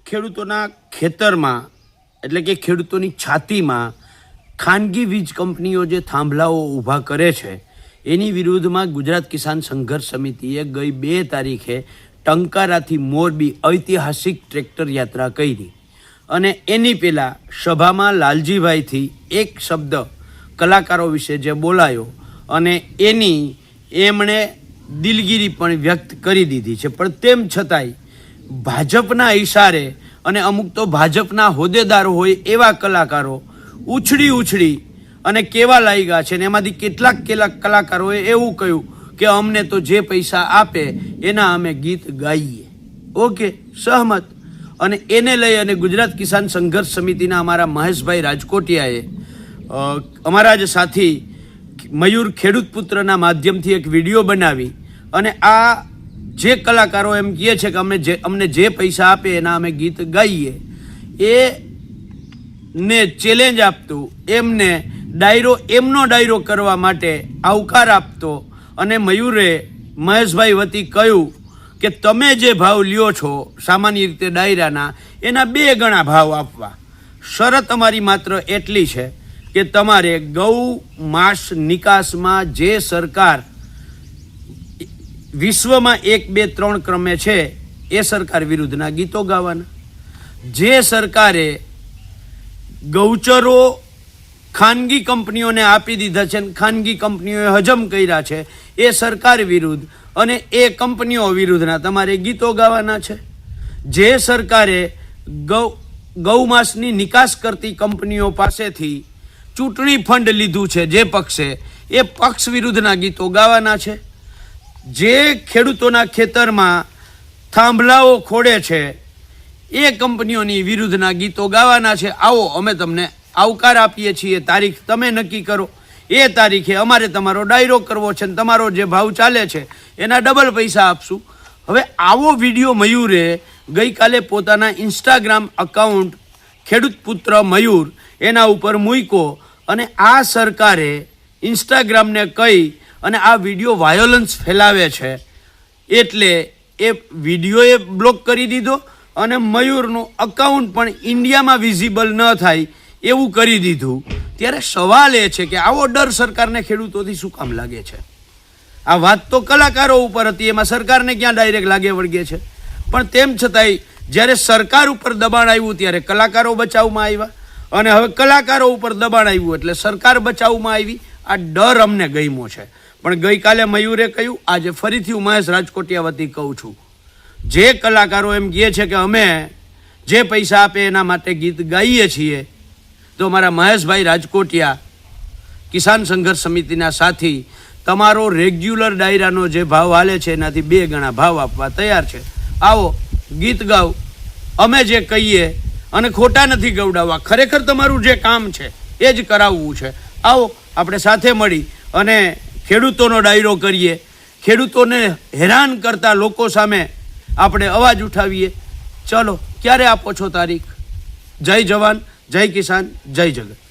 ખેડૂતોના ખેતરમાં એટલે કે ખેડૂતોની છાતીમાં ખાનગી વીજ કંપનીઓ જે થાંભલાઓ ઊભા કરે છે એની વિરુદ્ધમાં ગુજરાત કિસાન સંઘર્ષ સમિતિએ ગઈ 2 તારીખે ટંકારાથી મોરબી ઐતિહાસિક ટ્રેક્ટર યાત્રા કરી અને એની પહેલાં સભામાં લાલજીભાઈથી એક શબ્દ કલાકારો વિશે જે બોલાયો અને એની એમણે દિલગીરી પણ વ્યક્ત કરી દીધી છે, પણ તેમ છતાંય ભાજપના ઈશારે અને અમુક તો ભાજપના હોદ્દેદારો હોય એવા કલાકારો ઉછળી અને કેવા લાગ્યા છે ને એમાંથી કેટલાક કલાકારોએ એવું કહ્યું કે અમને તો જે પૈસા આપે એના અમે ગીત ગાઈએ. ઓકે, સહમત. અને એને લઈ અને ગુજરાત કિસાન સંઘર્ષ સમિતિના અમારા મહેશભાઈ રાજકોટિયાએ અમારા જ સાથી મયુર ખેડૂત પુત્રના માધ્યમથી એક વિડીયો બનાવી અને આ જે કલાકારો એમ કહે છે કે અમને જે પૈસા આપે એના અમે ગીત ગાઈએ એ ને ચેલેન્જ આપતું એમને એમનો ડાયરો કરવા માટે આવકાર આપતો અને મયુરે મહેશભાઈ વતી કહ્યું કે તમે જે ભાવ લ્યો છો સામાન્ય રીતે ડાયરાના એના 2 ગણા ભાવ આપવા. શરત અમારી માત્ર એટલી છે કે તમારે ગૌ માંસ નિકાસમાં જે સરકાર વિશ્વમાં 1, 2, 3 ક્રમે છે એ સરકાર વિરુદ્ધના ગીતો ગાવાના. જે સરકારે ગૌચરો ખાનગી કંપનીઓને આપી દીધા છે અને ખાનગી કંપનીઓએ હજમ કર્યા છે એ સરકાર વિરુદ્ધ અને એ કંપનીઓ વિરુદ્ધના તમારે ગીતો ગાવાના છે. જે સરકારે ગૌમાંસની નિકાસ કરતી કંપનીઓ પાસેથી ચૂંટણી ફંડ લીધું છે જે પક્ષે, એ પક્ષ વિરુદ્ધના ગીતો ગાવાના છે. જે ખેડૂતોના ખેતરમાં થાંભલાઓ ખોડે છે એ કંપનીઓની વિરુદ્ધના ગીતો ગાવાના છે. આવો, અમે તમને આવકાર આપીએ છીએ, તારીખ તમે નક્કી કરો, એ તારીખે અમારે તમારો ડાયરો કરવો છે ને તમારો જે ભાવ ચાલે છે એના ડબલ પૈસા આપશું. હવે આવો વિડીયો મયુરે ગઈકાલે પોતાના ઇન્સ્ટાગ્રામ અકાઉન્ટ ખેડૂત પુત્ર મયુર એના ઉપર મૂક્યો અને આ સરકારે ઇન્સ્ટાગ્રામને કહી અને આ વિડીયો વાયોલન્સ ફેલાવે છે એટલે એ વિડીયોએ બ્લોક કરી દીધો અને મયુરનું અકાઉન્ટ પણ ઇન્ડિયામાં વિઝિબલ ન થાય એવું કરી દીધું. ત્યારે સવાલ એ છે કે આવો ડર સરકારને ખેડૂતોથી શું કામ લાગે છે? આ વાત તો કલાકારો ઉપર હતી, એમાં સરકારને ક્યાં ડાયરેક્ટ લાગે વળગે છે? પણ તેમ છતાંય જ્યારે સરકાર ઉપર દબાણ આવ્યું ત્યારે કલાકારો બચાવમાં આવ્યા અને હવે કલાકારો ઉપર દબાણ આવ્યું એટલે સરકાર બચાવમાં આવી. આ ડર અમને ગમ્યો છે. પણ ગઈકાલે મયુરે કહ્યું, આજે ફરીથી હું મહેશ રાજકોટિયા વતી કહું છું, જે કલાકારો એમ કહે છે કે અમે જે પૈસા આપે એના માટે ગીત ગાઈએ છીએ, તો મારા મહેશભાઈ રાજકોટિયા કિસાન સંઘર્ષ સમિતિના સાથી તમારો રેગ્યુલર ડાયરાનો જે ભાવ હાલે છે એનાથી 2 ગણા ભાવ આપવા તૈયાર છે. આવો, ગીત ગાઓ, અમે જે કહીએ અને ખોટા નથી ગવડાવવા, ખરેખર તમારું જે કામ છે એ જ કરાવવું છે. આવો, આપણે સાથે મળી અને ખેડૂતોનો ડાયરો કરીએ, ખેડૂતોને હેરાન કરતા લોકો સામે આપણે અવાજ ઉઠાવીએ. ચલો, ક્યારે આપો છો તારીખ? જય જવાન, જય કિસાન, જય જગત.